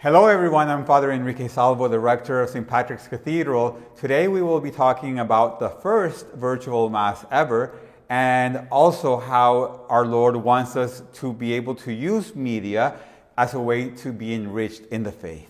Hello everyone, I'm Father Enrique Salvo, the rector of St. Patrick's Cathedral. Today we will be talking about the first virtual Mass ever and also how our Lord wants us to be able to use media as a way to be enriched in the faith.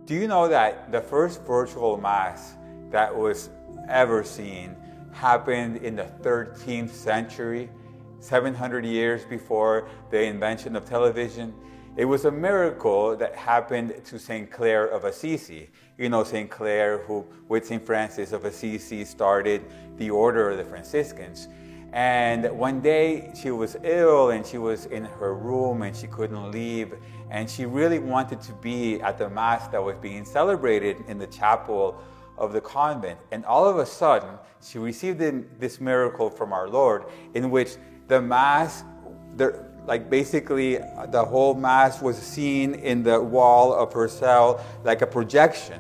Do you know that the first virtual Mass that was ever seen happened in the 13th century, 700 years before the invention of television? It was a miracle that happened to St. Clare of Assisi. You know St. Clare, who with St. Francis of Assisi started the Order of the Franciscans. And one day she was ill and she was in her room and she couldn't leave, and she really wanted to be at the Mass that was being celebrated in the chapel of the convent. And all of a sudden she received this miracle from our Lord, in which the Mass, basically the whole Mass was seen in the wall of her cell like a projection,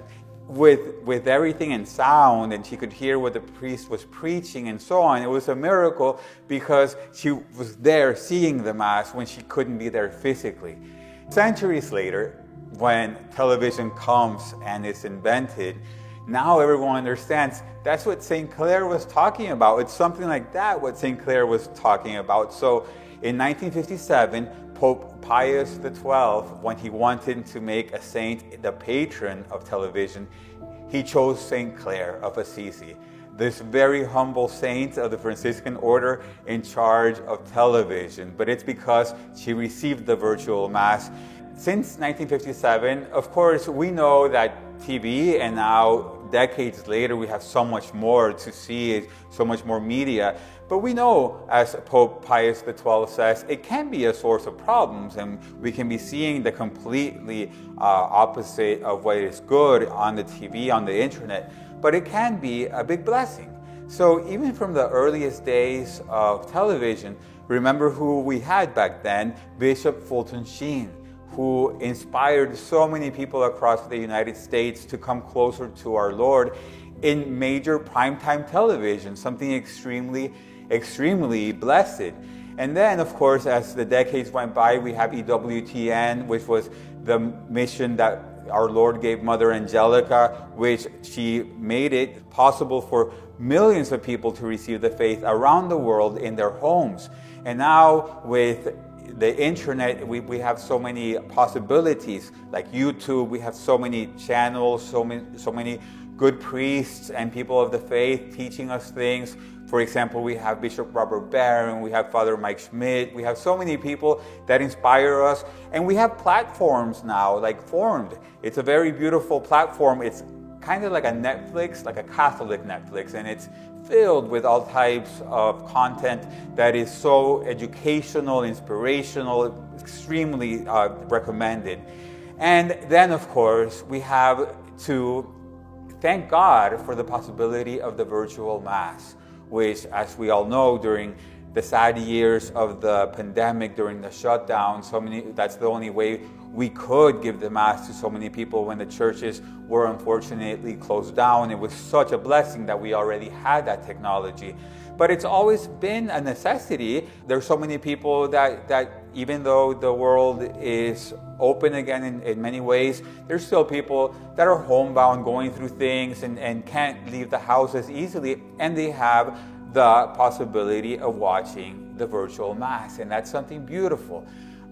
with everything in sound, and she could hear what the priest was preaching and so on. It was a miracle because she was there seeing the Mass when she couldn't be there physically. Centuries later, when television comes and is invented, now everyone understands that's what St. Clare was talking about. It's something like that what St. Clare was talking about. So in 1957, Pope Pius XII, when he wanted to make a saint the patron of television, he chose St. Clare of Assisi, this very humble saint of the Franciscan order in charge of television. But it's because she received the virtual Mass. Since 1957, of course, we know that TV, and now decades later we have so much more to see, so much more media. But we know, as Pope Pius XII says, it can be a source of problems, and we can be seeing the completely opposite of what is good on the TV, on the internet. But it can be a big blessing. So even from the earliest days of television, remember who we had back then? Bishop Fulton Sheen, who inspired so many people across the United States to come closer to our Lord in major primetime television, something extremely blessed. And then, of course, as the decades went by, we have EWTN, which was the mission that our Lord gave Mother Angelica, which she made it possible for millions of people to receive the faith around the world in their homes. And now with the internet, we have so many possibilities, like YouTube. We have so many channels, so many good priests and people of the faith teaching us things. For example, we have Bishop Robert Barron, we have Father Mike Schmidt, we have so many people that inspire us. And we have platforms now, like Formed. It's a very beautiful platform. It's kind of like a Netflix, like a Catholic Netflix, and it's filled with all types of content that is so educational, inspirational, extremely recommended. And then, of course, we have to thank God for the possibility of the virtual Mass, which, as we all know, during the sad years of the pandemic, during the shutdown, that's the only way we could give the Mass to so many people when the churches were unfortunately closed down. It was such a blessing that we already had that technology. But it's always been a necessity. There's so many people that even though the world is open again in many ways, there's still people that are homebound, going through things and can't leave the house as easily, and they have the possibility of watching the virtual Mass, and that's something beautiful.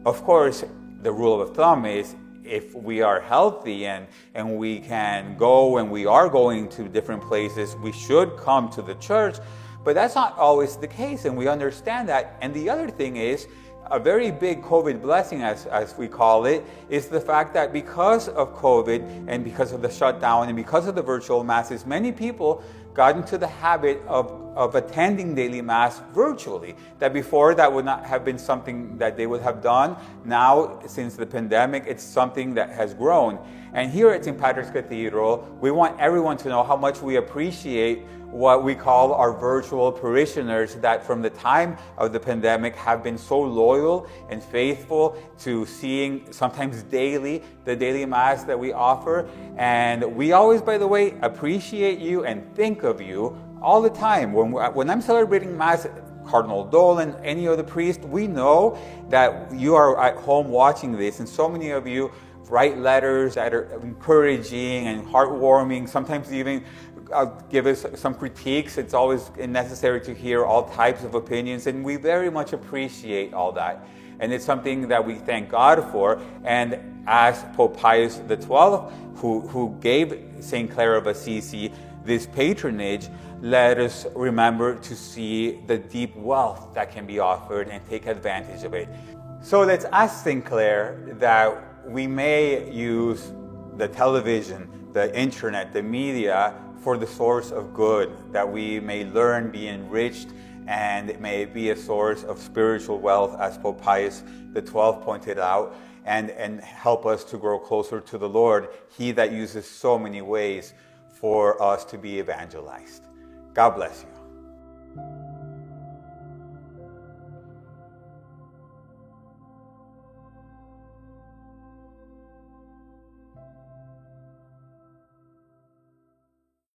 Of course, the rule of thumb is if we are healthy and we can go, and we are going to different places, we should come to the church. But that's not always the case, and we understand that. And the other thing is, a very big COVID blessing, as we call it, is the fact that because of COVID and because of the shutdown and because of the virtual Masses, many people got into the habit of attending daily Mass virtually. That before, that would not have been something that they would have done. Now, since the pandemic, it's something that has grown. And here at St. Patrick's Cathedral, we want everyone to know how much we appreciate what we call our virtual parishioners that from the time of the pandemic have been so loyal and faithful to seeing sometimes daily the daily Mass that we offer. And we always, by the way, appreciate you and think of you all the time. When I'm celebrating Mass, Cardinal Dolan, any other priest, we know that you are at home watching this, and so many of you write letters that are encouraging and heartwarming, sometimes even give us some critiques. It's always necessary to hear all types of opinions, and we very much appreciate all that. And it's something that we thank God for. And as Pope Pius XII, who gave St. Clare of Assisi this patronage, let us remember to see the deep wealth that can be offered and take advantage of it. So let's ask St. Clare that we may use the television, the internet, the media for the source of good, that we may learn, be enriched, and it may be a source of spiritual wealth, as Pope Pius XII pointed out, and help us to grow closer to the Lord, He that uses so many ways for us to be evangelized. God bless you.